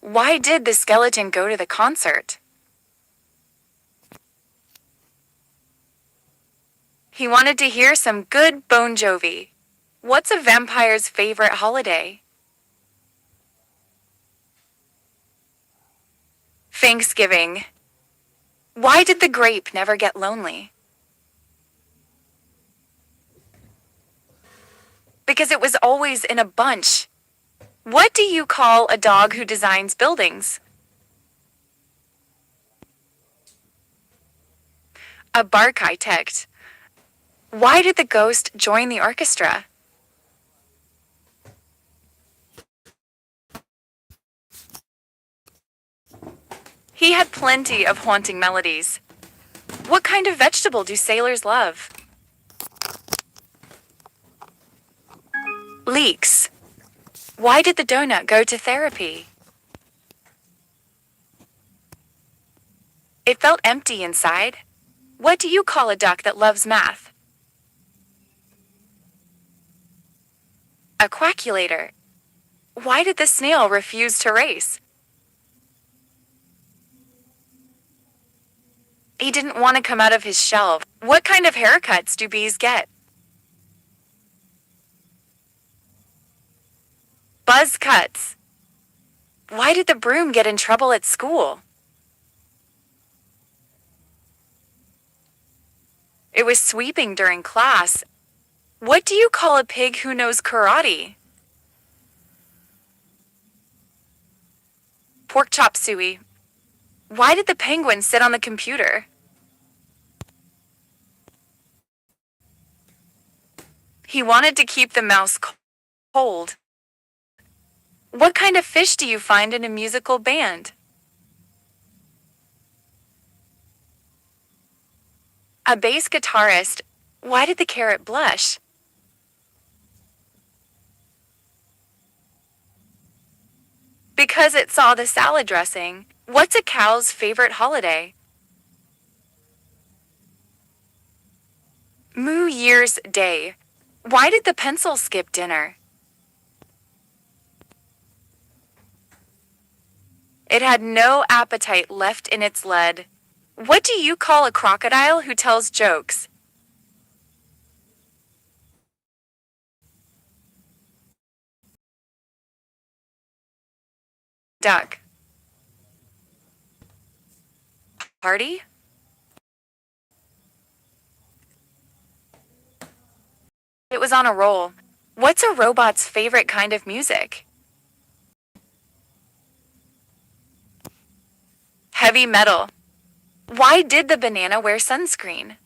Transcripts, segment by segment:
Why did the skeleton go to the concert? He wanted to hear some good Bon Jovi. What's a vampire's favorite holiday? Thanksgiving. Why did the grape never get lonely? Because it was always in a bunch. What do you call a dog who designs buildings? A barkitect. Why did the ghost join the orchestra? He had plenty of haunting melodies. What kind of vegetable do sailors love? Leeks. Why did the donut go to therapy? It felt empty inside. What do you call a duck that loves math? A quackulator. Why did the snail refuse to race? He didn't want to come out of his shell. What kind of haircuts do bees get? Buzz cuts. Why did the broom get in trouble at school? It was sweeping during class. What do you call a pig who knows karate? Pork chop suey. Why did the penguin sit on the computer? He wanted to keep the mouse cold. What kind of fish do you find in a musical band? A bass guitarist. Why did the carrot blush? Because it saw the salad dressing. What's a cow's favorite holiday? Moo Year's Day. Why did the pencil skip dinner? It had no appetite left in its lead. What do you call a crocodile who tells jokes? Duck. Party? It was on a roll. What's a robot's favorite kind of music? Heavy metal. Why did the banana wear sunscreen?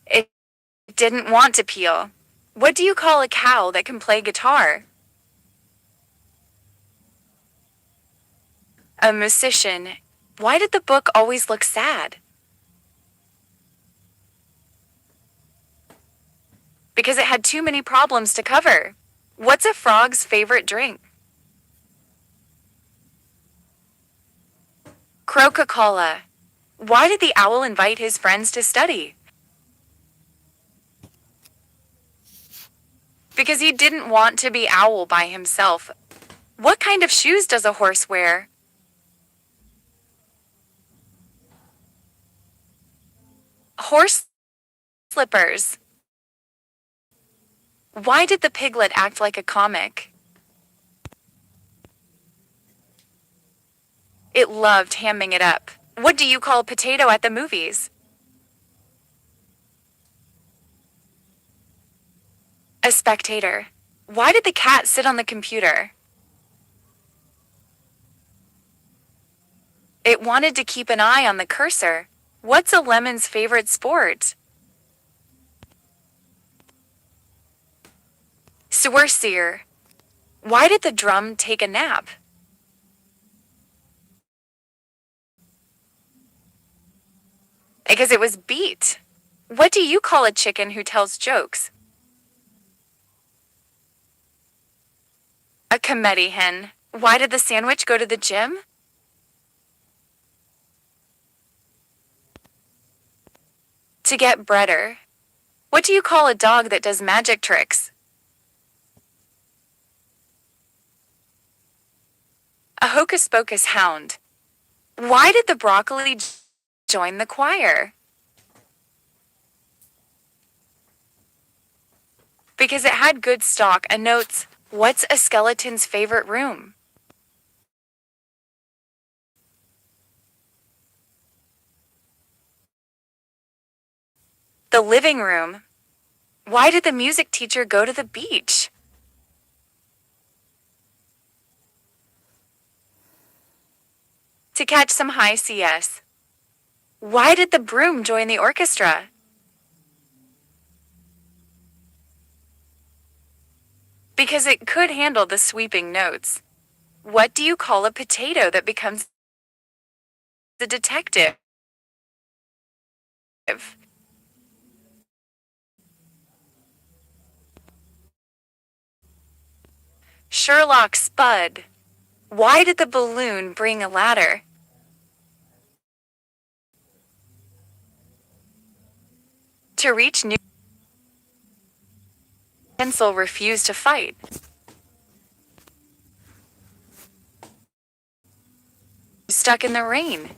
It didn't want to peel. What do you call a cow that can play guitar? A musician. Why did the book always look sad? Because it had too many problems to cover. What's a frog's favorite drink? Coca-Cola. Why did the owl invite his friends to study? Because he didn't want to be owl by himself. What kind of shoes does a horse wear? Horse slippers. Why did the piglet act like a comic? It loved hamming it up. What do you call a potato at the movies? A spectator. Why did the cat sit on the computer? It wanted to keep an eye on the cursor. What's a lemon's favorite sport? Sorcerer. Why did the drum take a nap? Because it was beat. What do you call a chicken who tells jokes? A comedy hen. Why did the sandwich go to the gym? To get breader. What do you call a dog that does magic tricks? A hocus pocus hound. Why did the broccoli join the choir? Because it had good stock and notes. What's a skeleton's favorite room? The living room. Why did the music teacher go to the beach? To catch some high CS. Why did the broom join the orchestra? Because it could handle the sweeping notes. What do you call a potato that becomes a detective? Sherlock Spud. Why did the balloon bring a ladder? To reach new pencil refused to fight. Stuck in the rain.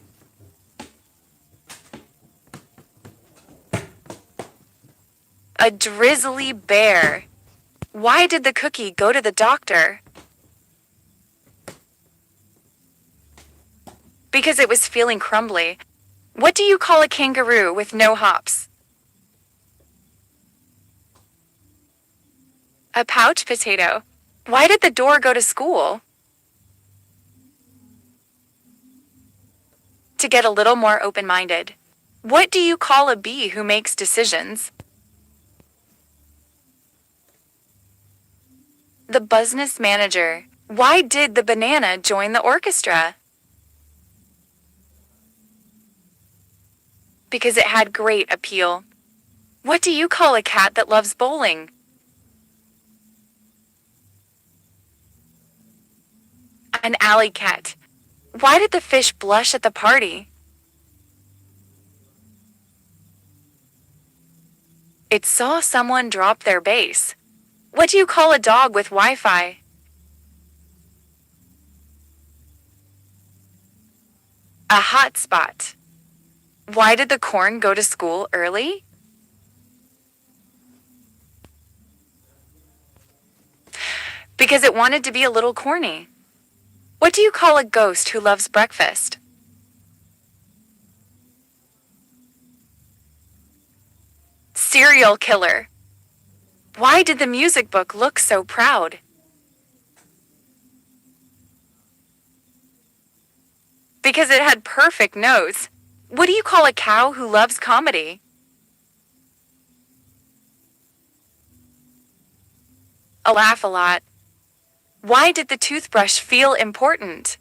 A drizzly bear. Why did the cookie go to the doctor? Because it was feeling crumbly. What do you call a kangaroo with no hops? A pouch potato. Why did the door go to school? To get a little more open-minded. What do you call a bee who makes decisions? The business manager. Why did the banana join the orchestra? Because it had great appeal. What do you call a cat that loves bowling? An alley cat. Why did the fish blush at the party? It saw someone drop their base. What do you call a dog with Wi-Fi? A hotspot. Why did the corn go to school early? Because it wanted to be a little corny. What do you call a ghost who loves breakfast? Serial killer. Why did the music book look so proud? Because it had perfect notes. What do you call a cow who loves comedy? A laugh-a-lot. Why did the toothbrush feel important?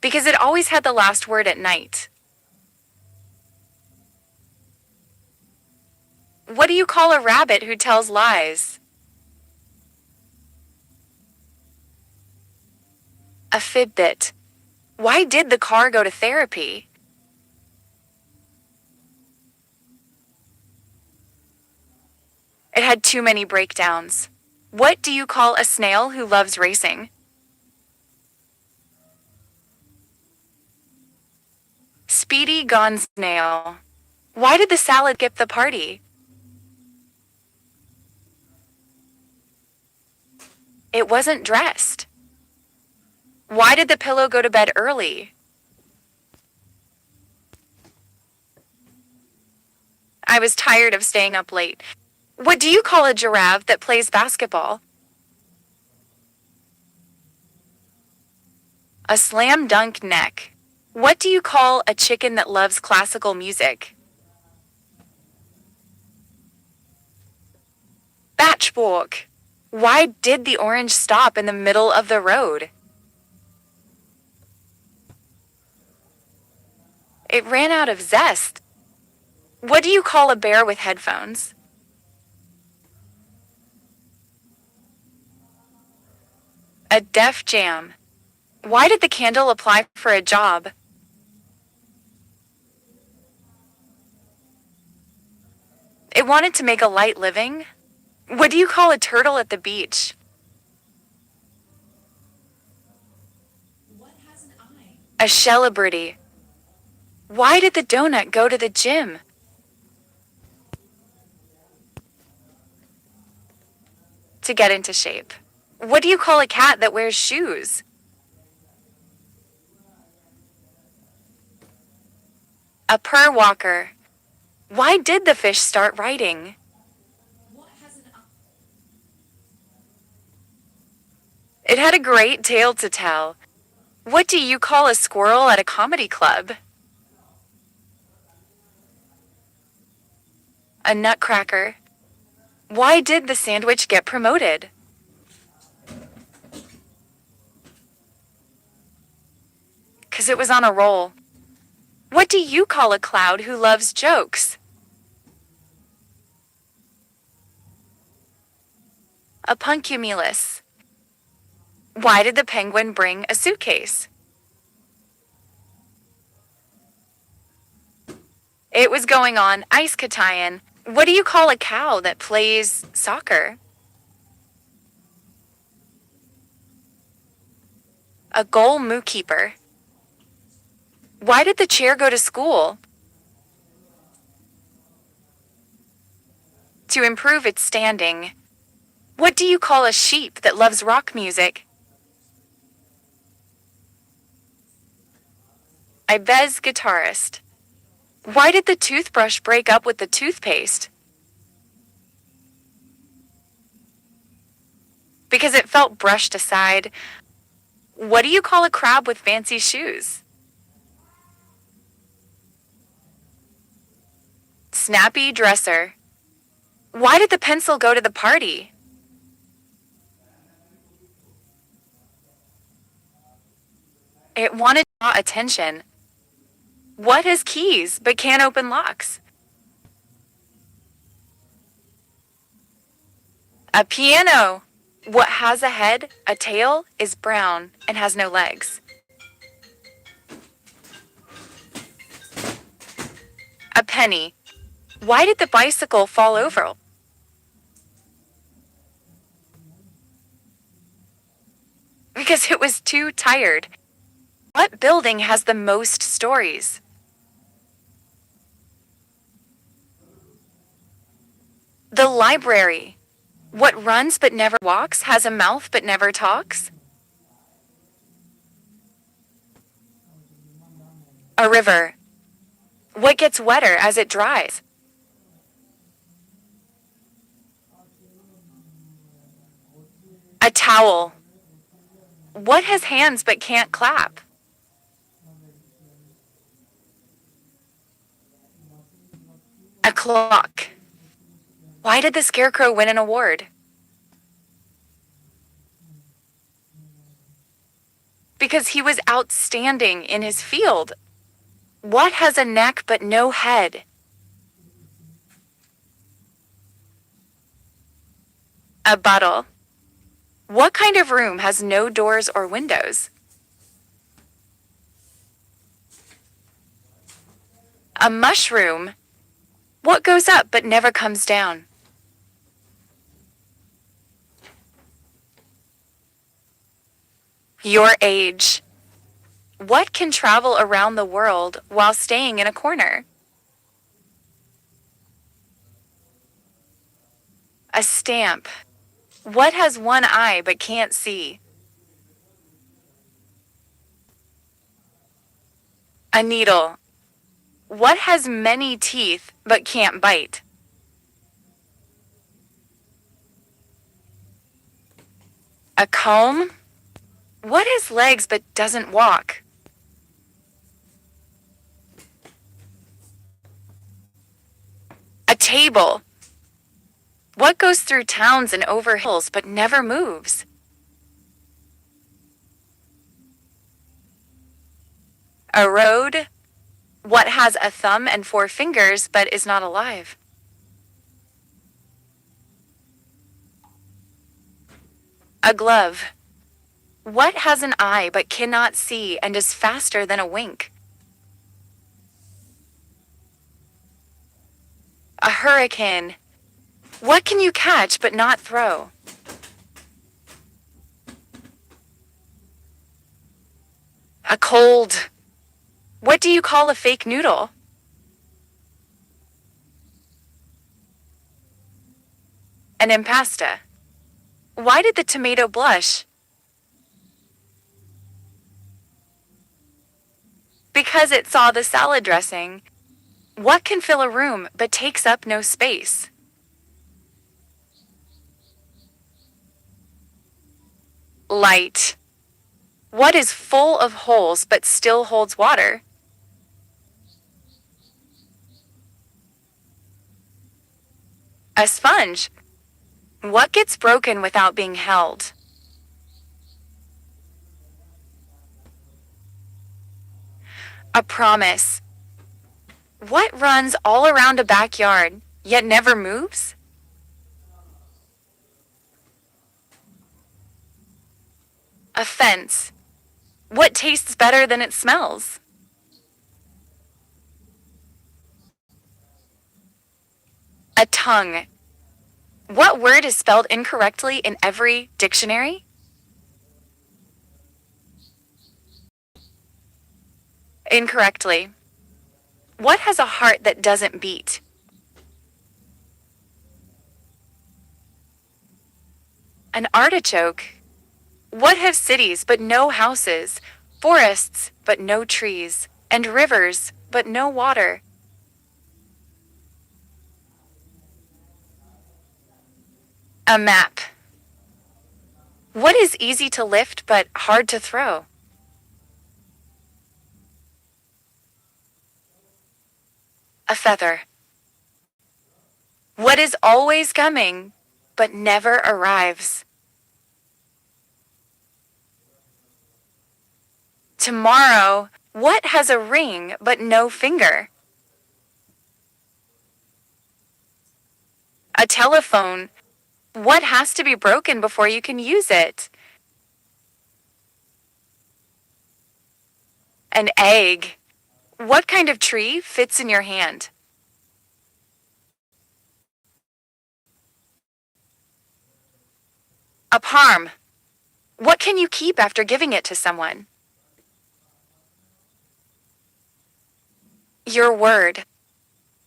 Because it always had the last word at night. What do you call a rabbit who tells lies? A Fitbit. Why did the car go to therapy? It had too many breakdowns. What do you call a snail who loves racing? Speedy Gone Snail. Why did the salad skip the party? It wasn't dressed. Why did the pillow go to bed early? I was tired of staying up late. What do you call a giraffe that plays basketball? A slam dunk neck. What do you call a chicken that loves classical music? Batchwalk. Why did the orange stop in the middle of the road? It ran out of zest. What do you call a bear with headphones? A Def Jam. Why did the candle apply for a job? It wanted to make a light living. What do you call a turtle at the beach? A celebrity. Why did the donut go to the gym? To get into shape. What do you call a cat that wears shoes? A purr walker. Why did the fish start writing? It had a great tale to tell. What do you call a squirrel at a comedy club? A nutcracker. Why did the sandwich get promoted? Because it was on a roll. What do you call a cloud who loves jokes? A puncumulus. Why did the penguin bring a suitcase? It was going on ice skating. What do you call a cow that plays soccer? A goal moo keeper. Why did the chair go to school? To improve its standing. What do you call a sheep that loves rock music? I bez guitarist. Why did the toothbrush break up with the toothpaste? Because it felt brushed aside. What do you call a crab with fancy shoes? Snappy dresser. Why did the pencil go to the party? It wanted to draw attention. What has keys but can't open locks? A piano. What has a head, a tail, is brown, and has no legs? A penny. Why did the bicycle fall over? Because it was too tired. What building has the most stories? The library. What runs but never walks has a mouth but never talks? A river. What gets wetter as it dries? A towel. What has hands but can't clap? A clock. Why did the scarecrow win an award? Because he was outstanding in his field. What has a neck but no head? A bottle. What kind of room has no doors or windows? A mushroom. What goes up but never comes down? Your age. What can travel around the world while staying in a corner? A stamp. What has one eye but can't see? A needle. What has many teeth but can't bite? A comb. What has legs but doesn't walk? A table. What goes through towns and over hills but never moves? A road. What has a thumb and 4 fingers but is not alive? A glove. What has an eye but cannot see and is faster than a wink? A hurricane. What can you catch but not throw? A cold. What do you call a fake noodle? An impasta. Why did the tomato blush? Because it saw the salad dressing. What can fill a room but takes up no space? Light. What is full of holes but still holds water? A sponge. What gets broken without being held? A promise. What runs all around a backyard, yet never moves? A fence. What tastes better than it smells? A tongue. What word is spelled incorrectly in every dictionary? Incorrectly. What has a heart that doesn't beat? An artichoke. What have cities but no houses, forests but no trees, and rivers but no water? A map. What is easy to lift but hard to throw? A feather. What is always coming but never arrives? Tomorrow. What has a ring but no finger? A telephone. What has to be broken before you can use it? An egg. What kind of tree fits in your hand? A palm. What can you keep after giving it to someone? Your word.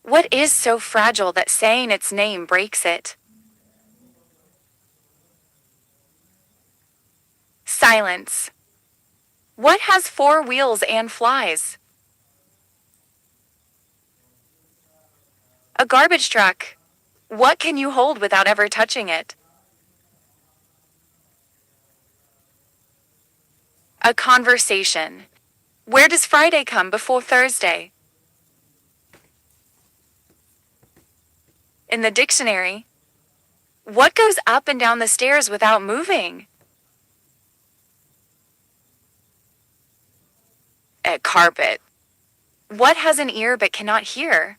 What is so fragile that saying its name breaks it? Silence. What has four wheels and flies? A garbage truck. What can you hold without ever touching it? A conversation. Where does Friday come before Thursday? In the dictionary. What goes up and down the stairs without moving? A carpet. What has an ear but cannot hear?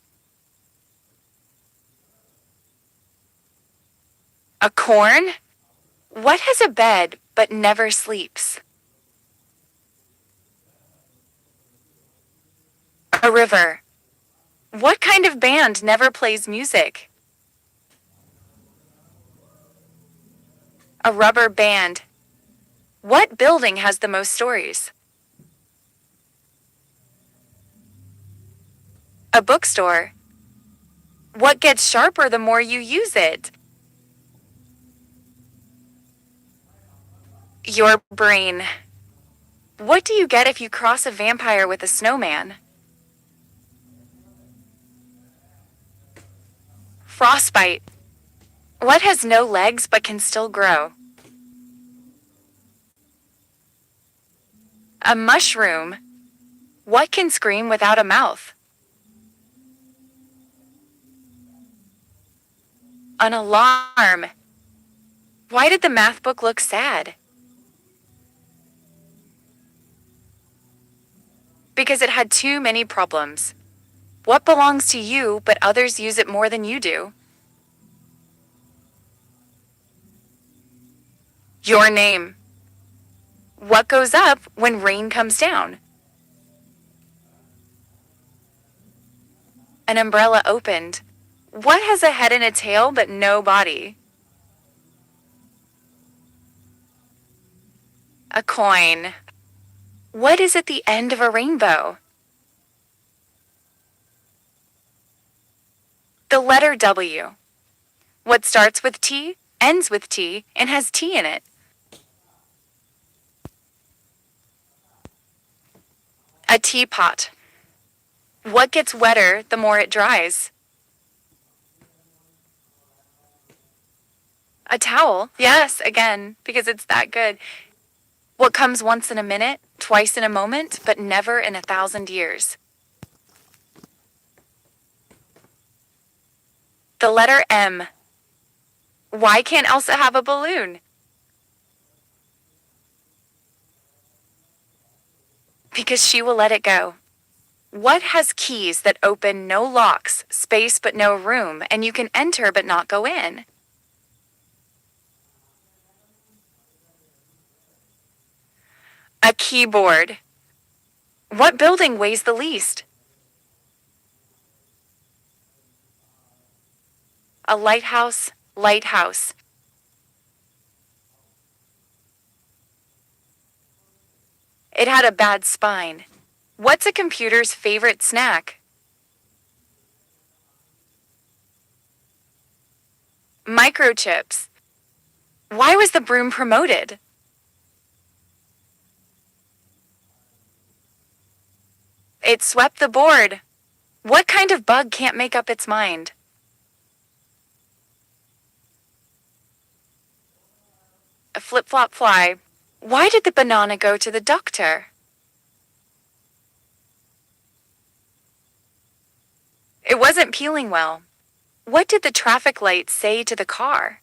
A corn? What has a bed but never sleeps? A river. What kind of band never plays music? A rubber band. What building has the most stories? A bookstore. What gets sharper the more you use it? Your brain. What do you get if you cross a vampire with a snowman? Frostbite. What has no legs but can still grow? A mushroom. What can scream without a mouth? An alarm. Why did the math book look sad? Because it had too many problems. What belongs to you but others use it more than you do? Your name. What goes up when rain comes down? An umbrella opened. What has a head and a tail but no body? A coin. What is at the end of a rainbow? The letter W. What starts with T, ends with T, and has T in it? A teapot. What gets wetter the more it dries? A towel. Yes, again, because it's that good. What comes once in a minute, twice in a moment, but never in 1,000 years? The letter M. Why can't Elsa have a balloon? Because she will let it go. What has keys that open no locks, space but no room, and you can enter but not go in? A keyboard. What building weighs the least? A lighthouse, lighthouse. It had a bad spine. What's a computer's favorite snack? Microchips. Why was the broom promoted? It swept the board. What kind of bug can't make up its mind? A flip-flop fly. Why did the banana go to the doctor? It wasn't peeling well. What did the traffic light say to the car?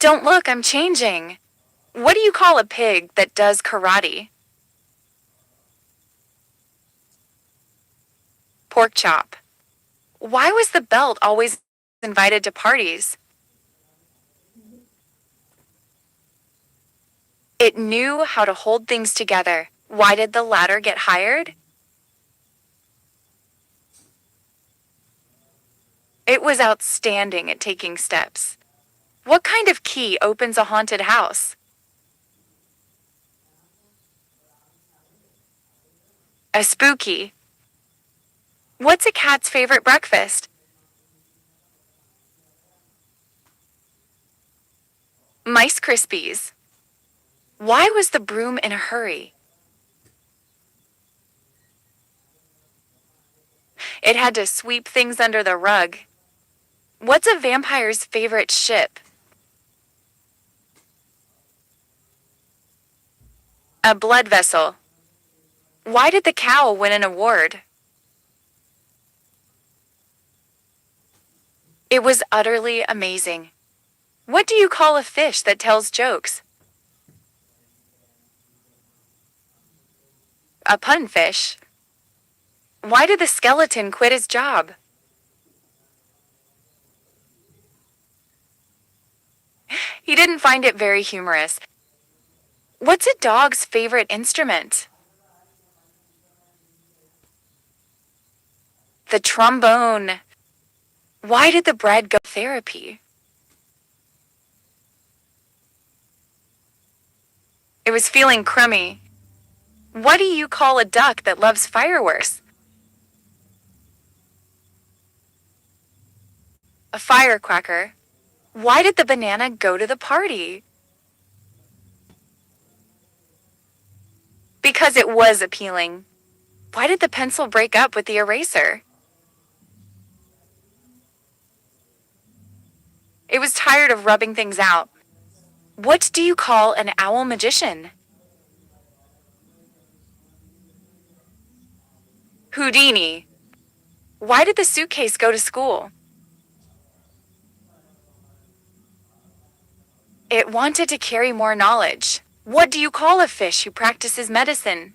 Don't look, I'm changing. What do you call a pig that does karate? Pork chop. Why was the belt always invited to parties? It knew how to hold things together. Why did the ladder get hired? It was outstanding at taking steps. What kind of key opens a haunted house? A spooky. What's a cat's favorite breakfast? Mice Krispies. Why was the broom in a hurry? It had to sweep things under the rug. What's a vampire's favorite ship? A blood vessel. Why did the cow win an award? It was utterly amazing. What do you call a fish that tells jokes? A punfish. Why did the skeleton quit his job? He didn't find it very humorous. What's a dog's favorite instrument? The trombone. Why did the bread go to therapy? It was feeling crummy. What do you call a duck that loves fireworks? A firecracker. Why did the banana go to the party? Because it was appealing. Why did the pencil break up with the eraser? It was tired of rubbing things out. What do you call an owl magician? Houdini. Why did the suitcase go to school? It wanted to carry more knowledge. What do you call a fish who practices medicine?